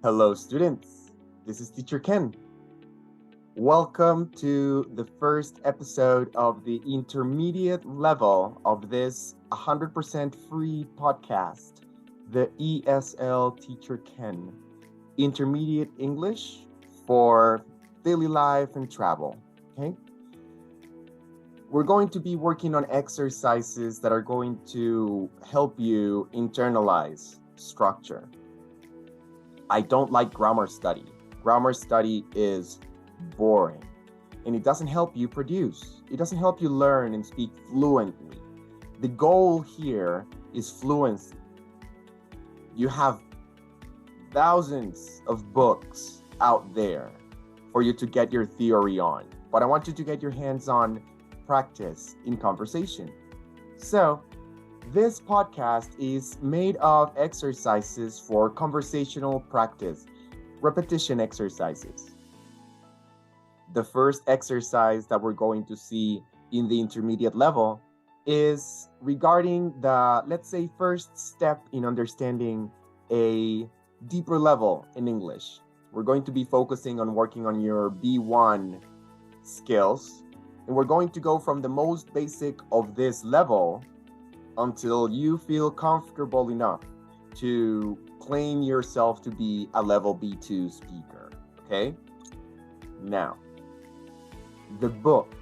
Hello, students. This is Teacher Ken. Welcome to the first episode of the intermediate level of this 100% free podcast, the ESL Teacher Ken, Intermediate English for daily life and travel. Okay? We're going to be working on exercises that are going to help you internalize structure. I don't like grammar study. Grammar study is boring and it doesn't help you produce. It doesn't help you learn and speak fluently. The goal here is fluency. You have thousands of books out there for you to get your theory on, but I want you to get your hands on practice in conversation. So, this podcast is made of exercises for conversational practice, repetition exercises. The first exercise that we're going to see in the intermediate level is regarding the, let's say, first step in understanding a deeper level in English. We're going to be focusing on working on your B1 skills, and we're going to go from the most basic of this level until you feel comfortable enough to claim yourself to be a level B2 speaker, okay? Now, the book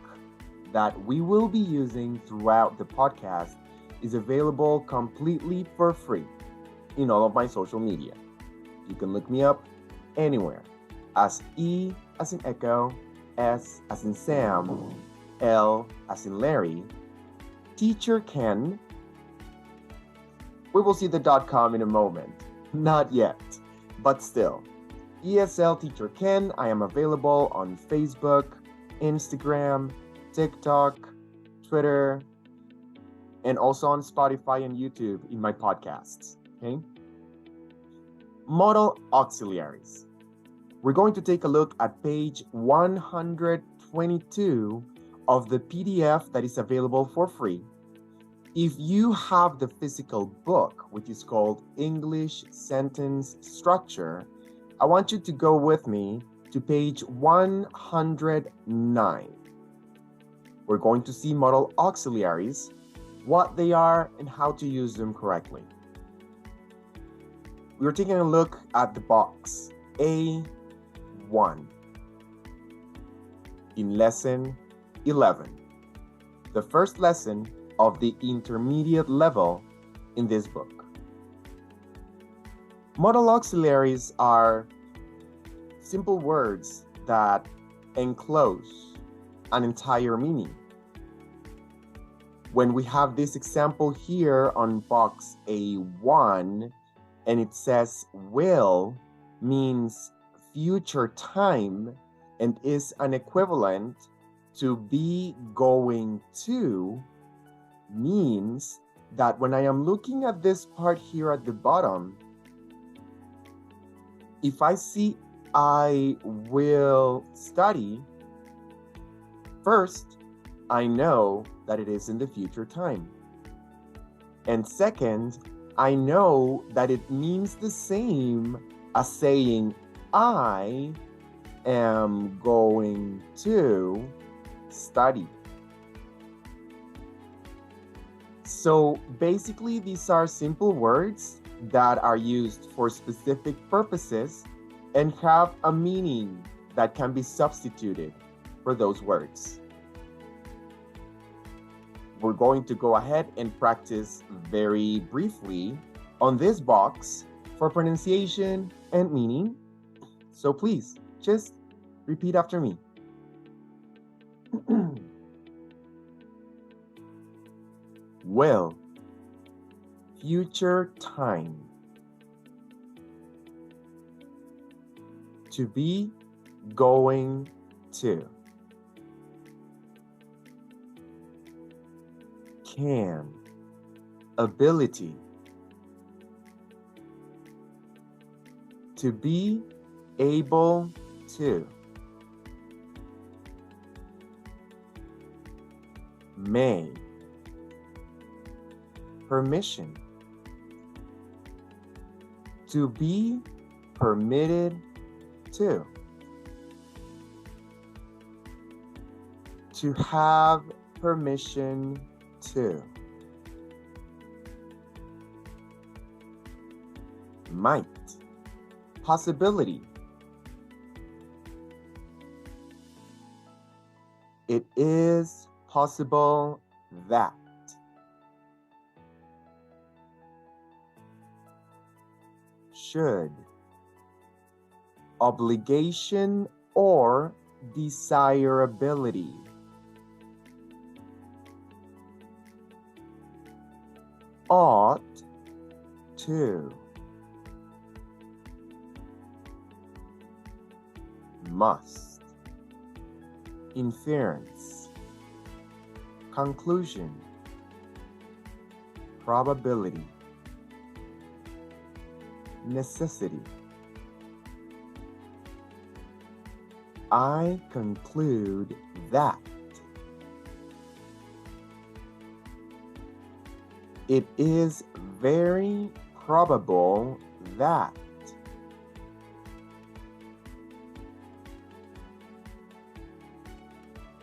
that we will be using throughout the podcast is available completely for free in all of my social media. You can look me up anywhere as E as in Echo, S as in Sam, L as in Larry, Teacher Ken. We will see the .com in a moment. Not yet, but still. ESL Teacher Ken, I am available on Facebook, Instagram, TikTok, Twitter, and also on Spotify and YouTube in my podcasts, okay? Modal Auxiliaries. We're going to take a look at page 122 of the PDF that is available for free. If you have the physical book, which is called English Sentence Structure, I want you to go with me to page 109. We're going to see modal auxiliaries, what they are, and how to use them correctly. We're taking a look at the box A1 in lesson 11, the first lesson of the intermediate level in this book. Modal auxiliaries are simple words that enclose an entire meaning. When we have this example here on box A1 and it says will means future time and is an equivalent to be going to, means that when I am looking at this part here at the bottom, if I see I will study, first, I know that it is in the future time. And second, I know that it means the same as saying I am going to study. So basically, these are simple words that are used for specific purposes and have a meaning that can be substituted for those words. We're going to go ahead and practice very briefly on this box for pronunciation and meaning. So please, just repeat after me. Will, future time. To be, going to. Can, ability. To be able to. May, permission. To be permitted to have permission to, might, possibility. It is possible that. Should, obligation or desirability. Ought to, must, inference, conclusion, probability, necessity. I conclude that. It is very probable that.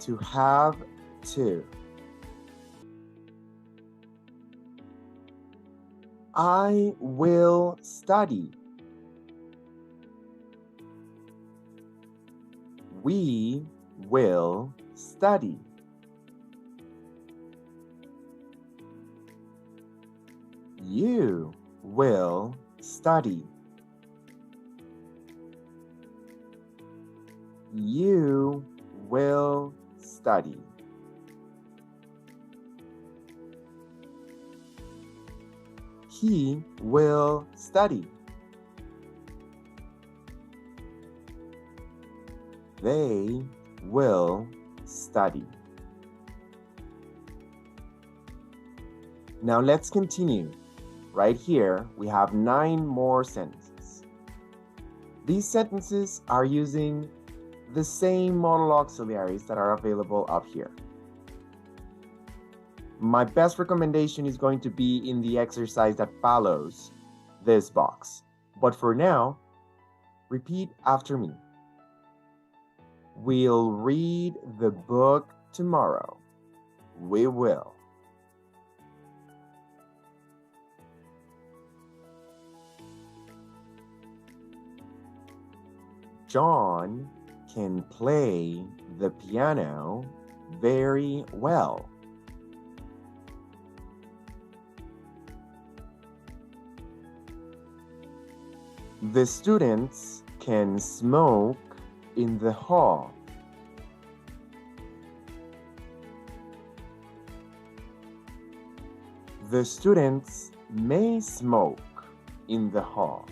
To have to. I will study. We will study. You will study. You will study. He will study. They will study. Now let's continue. Right here, we have 9 more sentences. These sentences are using the same modal auxiliaries that are available up here. My best recommendation is going to be in the exercise that follows this box. But for now, repeat after me. We'll read the book tomorrow. We will. John can play the piano very well. The students can smoke in the hall. The students may smoke in the hall.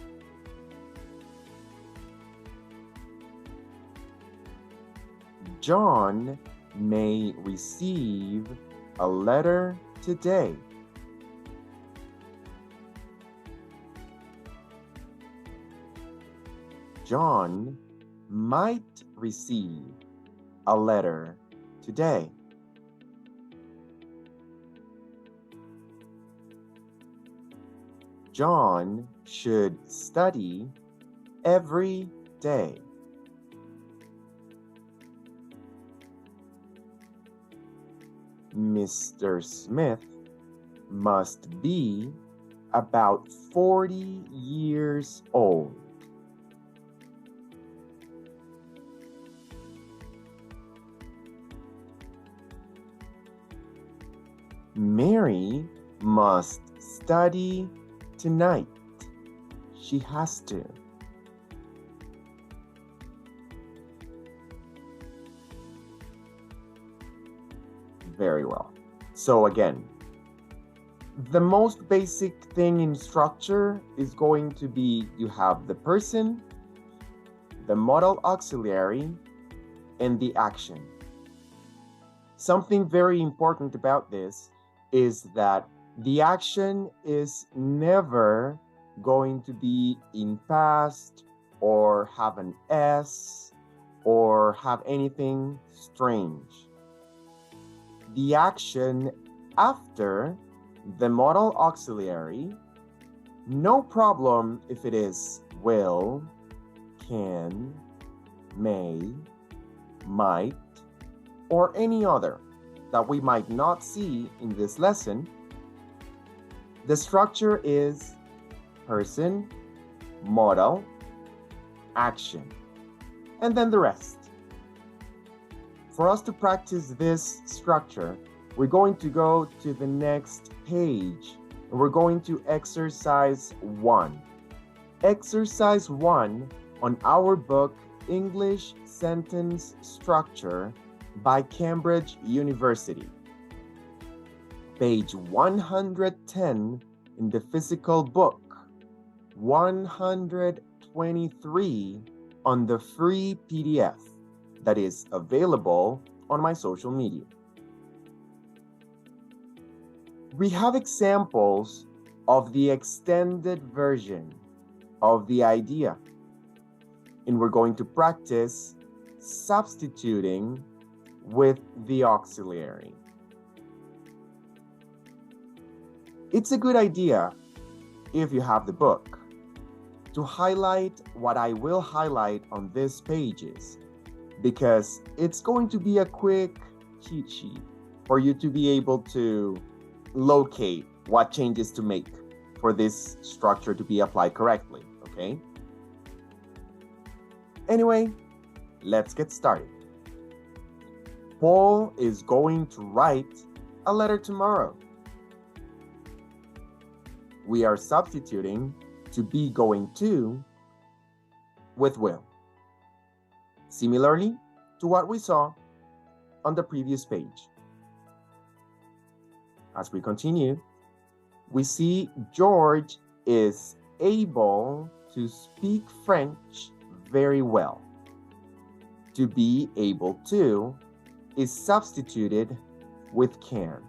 John may receive a letter today. John might receive a letter today. John should study every day. Mr. Smith must be about 40 years old. Mary must study tonight. She has to. Very well. So again, the most basic thing in structure is going to be you have the person, the modal auxiliary, and the action. Something very important about this is that the action is never going to be in past or have an S or have anything strange. The action after the modal auxiliary, no problem if it is will, can, may, might, or any other that we might not see in this lesson, the structure is person, modal, action, and then the rest. For us to practice this structure, we're going to go to the next page and we're going to exercise 1. Exercise 1 on our book, English Sentence Structure by Cambridge University. Page 110 in the physical book, 123 on the free PDF that is available on my social media. We have examples of the extended version of the idea, and we're going to practice substituting with the auxiliary. It's a good idea, if you have the book, to highlight what I will highlight on these pages, because it's going to be a quick cheat sheet for you to be able to locate what changes to make for this structure to be applied correctly, okay? Anyway, let's get started. Paul is going to write a letter tomorrow. We are substituting to be going to with will, similarly to what we saw on the previous page. As we continue, we see George is able to speak French very well. To be able to is substituted with can.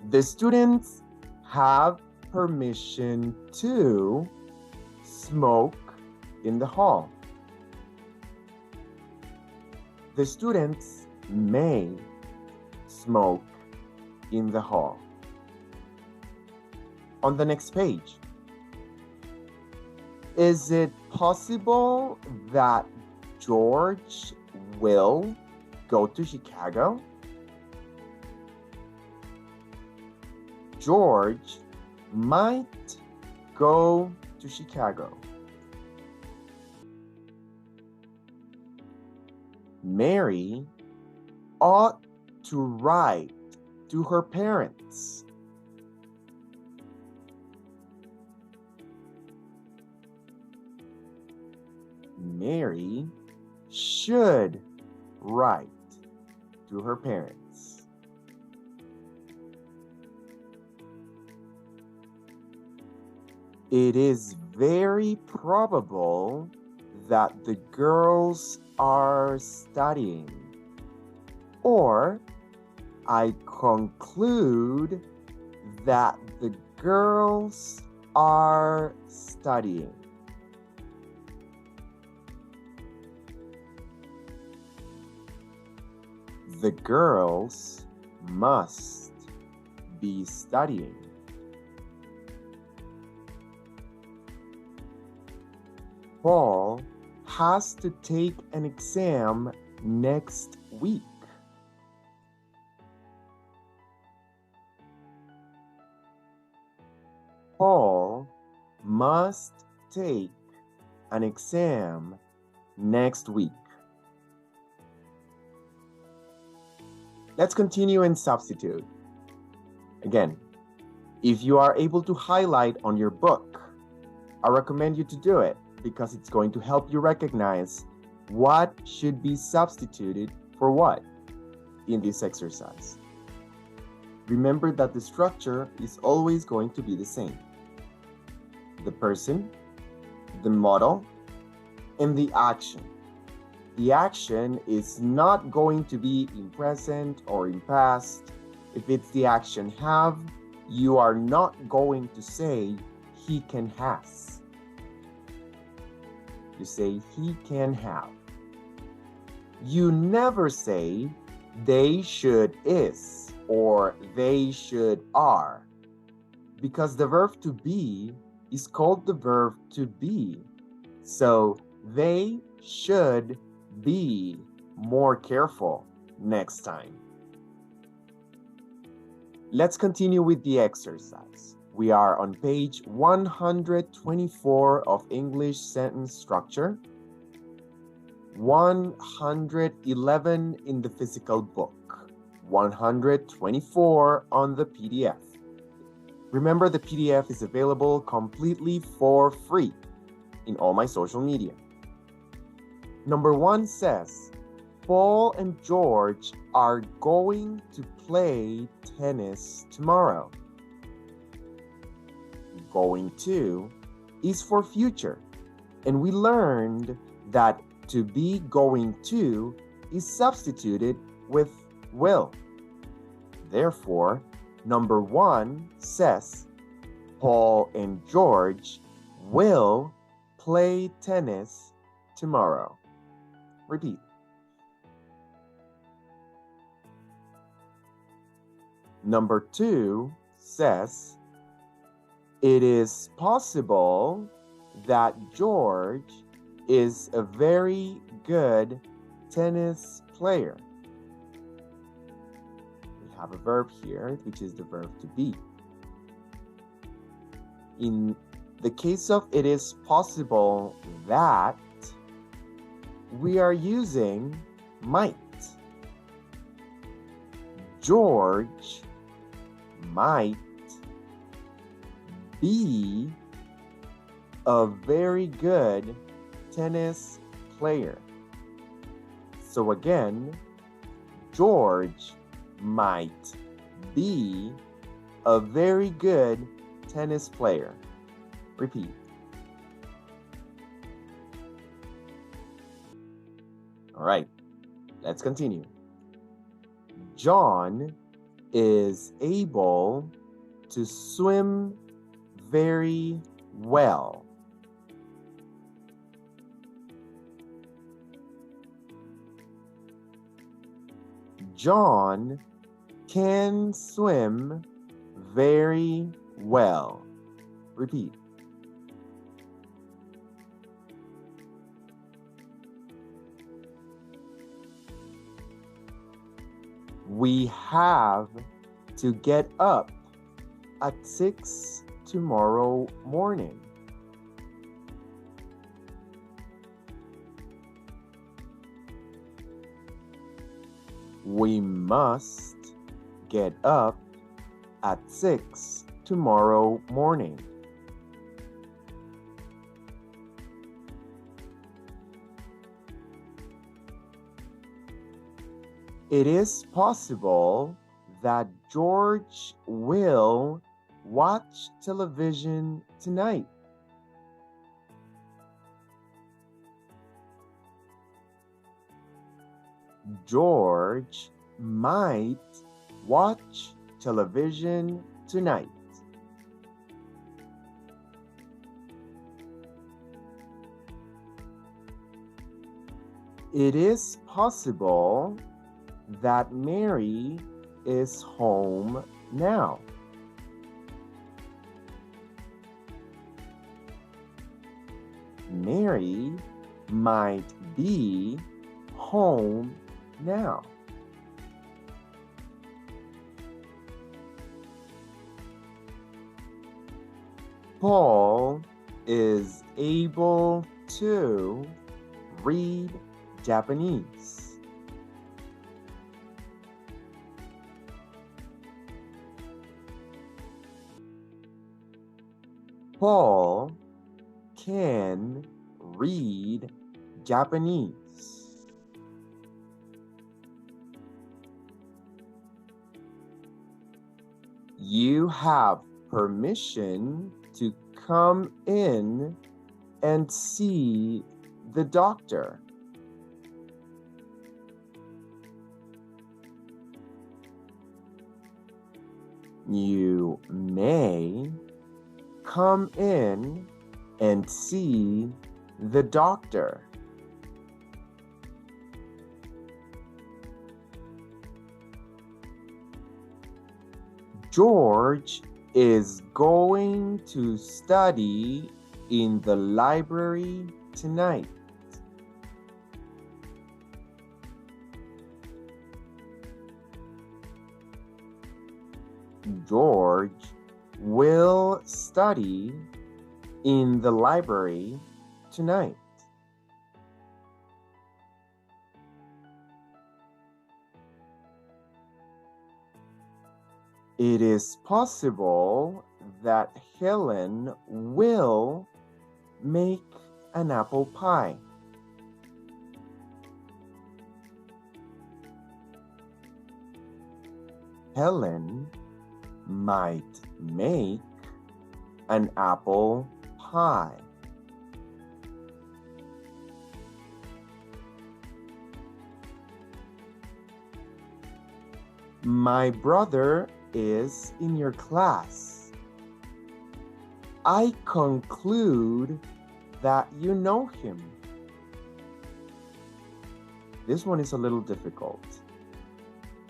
The students have permission to smoke in the hall. The students may smoke in the hall. On the next page, is it possible that George will go to Chicago? George might go to Chicago. Mary ought to write to her parents. Mary should write to her parents. It is very probable that the girls are studying. Or I conclude that the girls are studying. The girls must be studying. Paul has to take an exam next week. Paul must take an exam next week. Let's continue and substitute. Again, if you are able to highlight on your book, I recommend you to do it because it's going to help you recognize what should be substituted for what in this exercise. Remember that the structure is always going to be the same. The person, the modal, and the action. The action is not going to be in present or in past. If it's the action have, you are not going to say he can has. You say he can have. You never say they should is or they should are, because the verb to be is called the verb to be. So they should be more careful next time. Let's continue with the exercise. We are on page 124 of English sentence structure, 111 in the physical book, 124 on the PDF. Remember, the PDF is available completely for free in all my social media. Number 1 says, Paul and George are going to play tennis tomorrow. Going to is for future, and we learned that to be going to is substituted with will. Therefore, number 1 says, Paul and George will play tennis tomorrow. Repeat. Number 2 says, it is possible that George is a very good tennis player. We have a verb here, which is the verb to be. In the case of it is possible that, we are using might. George might be a very good tennis player. So again, George might be a very good tennis player. Repeat. All right, let's continue. John is able to swim very well. John can swim very well. Repeat. We have to get up at 6 tomorrow morning. We must get up at 6 tomorrow morning. It is possible that George will watch television tonight. George might watch television tonight. It is possible that Mary is home now. Mary might be home now. Paul is able to read Japanese. Paul can read Japanese. You have permission to come in and see the doctor. You may come in and see the doctor. George is going to study in the library tonight. George will study in the library tonight. It is possible that Helen will make an apple pie. Helen might make an apple pie. My brother is in your class. I conclude that you know him. This one is a little difficult.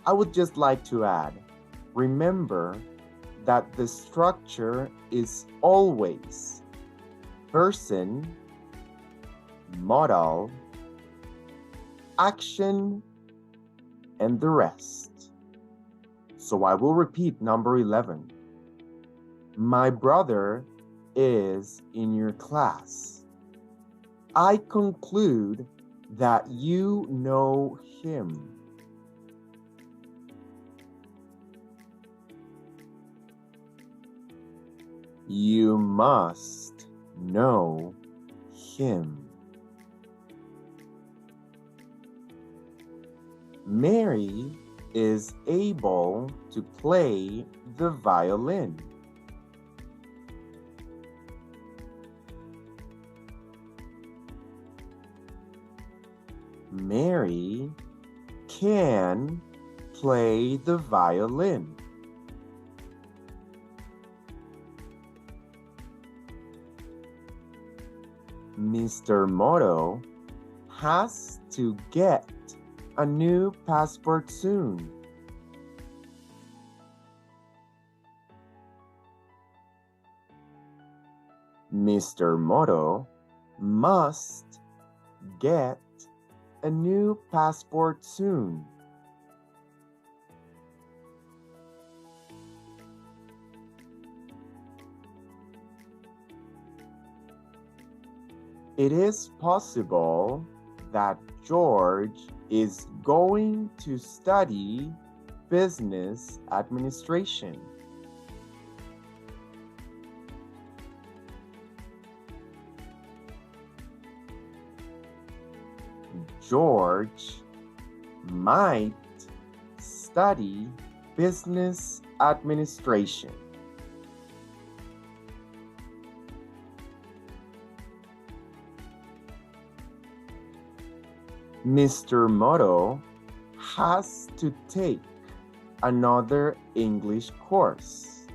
I would just like to add, remember that the structure is always person, modal, action, and the rest. So I will repeat number 11. My brother is in your class. I conclude that you know him. You must know him. Mary is able to play the violin. Mary can play the violin. Mr. Moto has to get a new passport soon. Mr. Moto must get a new passport soon. It is possible that George is going to study business administration. George might study business administration. Mr. Moto has to take another English course.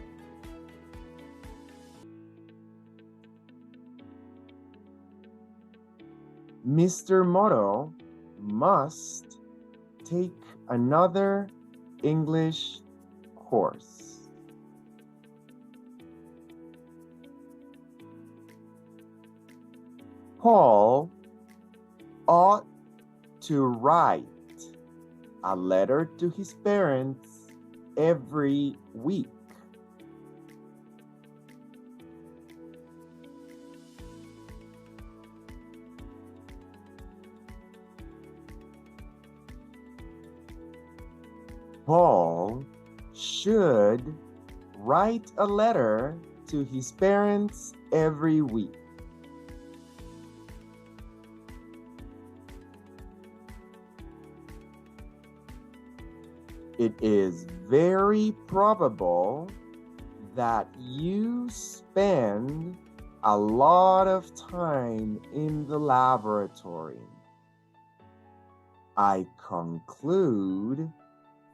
Mr. Moto must take another English course. Paul ought to write a letter to his parents every week. Paul should write a letter to his parents every week. It is very probable that you spend a lot of time in the laboratory. I conclude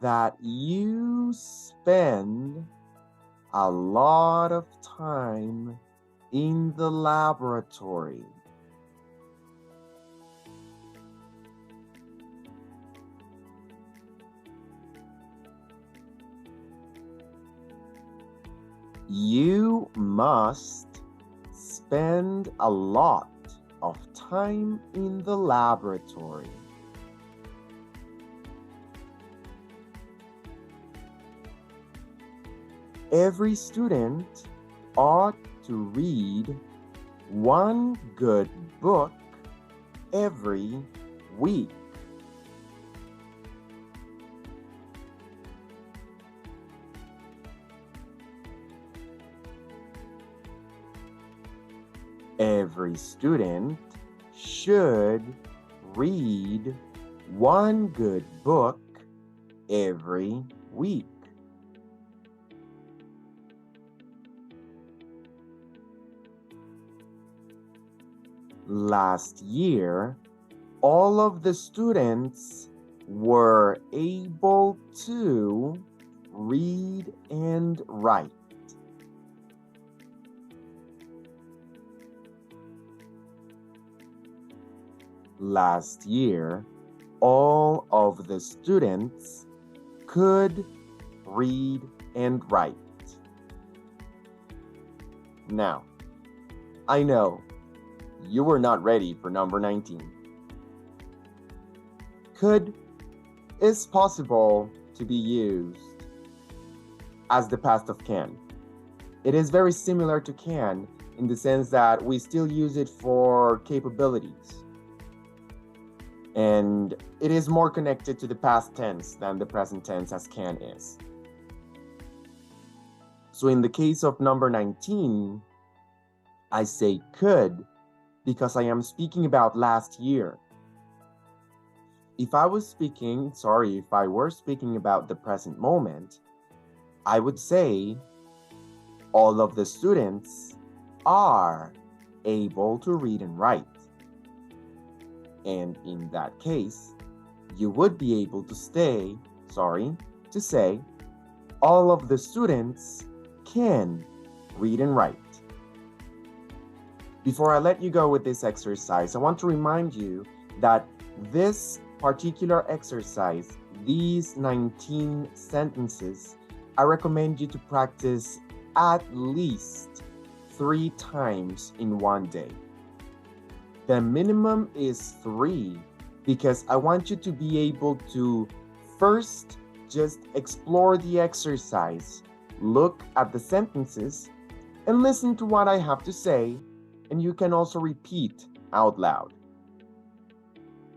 that you spend a lot of time in the laboratory. You must spend a lot of time in the laboratory. Every student ought to read one good book every week. Every student should read one good book every week. Last year, all of the students were able to read and write. Last year, all of the students could read and write. Now, I know you were not ready for number 19. Could is possible to be used as the past of can. It is very similar to can in the sense that we still use it for capabilities. And it is more connected to the past tense than the present tense as can is. So in the case of number 19, I say could because I am speaking about last year. If I were speaking about the present moment, I would say all of the students are able to read and write. And in that case, you would be able to say all of the students can read and write. Before I let you go with this exercise, I want to remind you that this particular exercise, these 19 sentences, I recommend you to practice at least 3 times in one day. The minimum is 3 because I want you to be able to first just explore the exercise, look at the sentences, and listen to what I have to say, and you can also repeat out loud.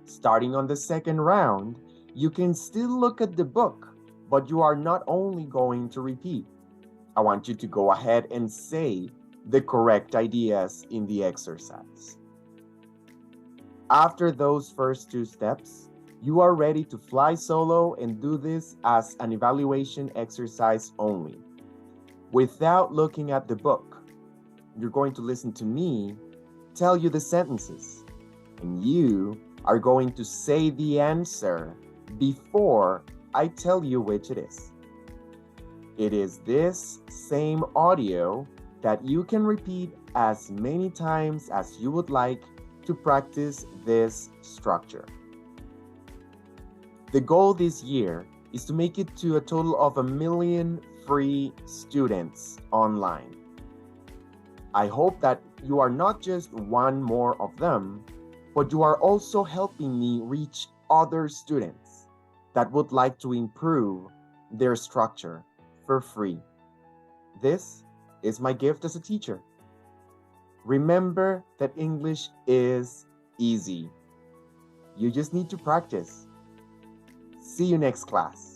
Starting on the second round, you can still look at the book, but you are not only going to repeat. I want you to go ahead and say the correct ideas in the exercise. After those first 2 steps, you are ready to fly solo and do this as an evaluation exercise only. Without looking at the book, you're going to listen to me tell you the sentences, and you are going to say the answer before I tell you which it is. It is this same audio that you can repeat as many times as you would like to practice this structure. The goal this year is to make it to a total of 1 million free students online. I hope that you are not just one more of them, but you are also helping me reach other students that would like to improve their structure for free. This is my gift as a teacher. Remember that English is easy. You just need to practice. See you next class.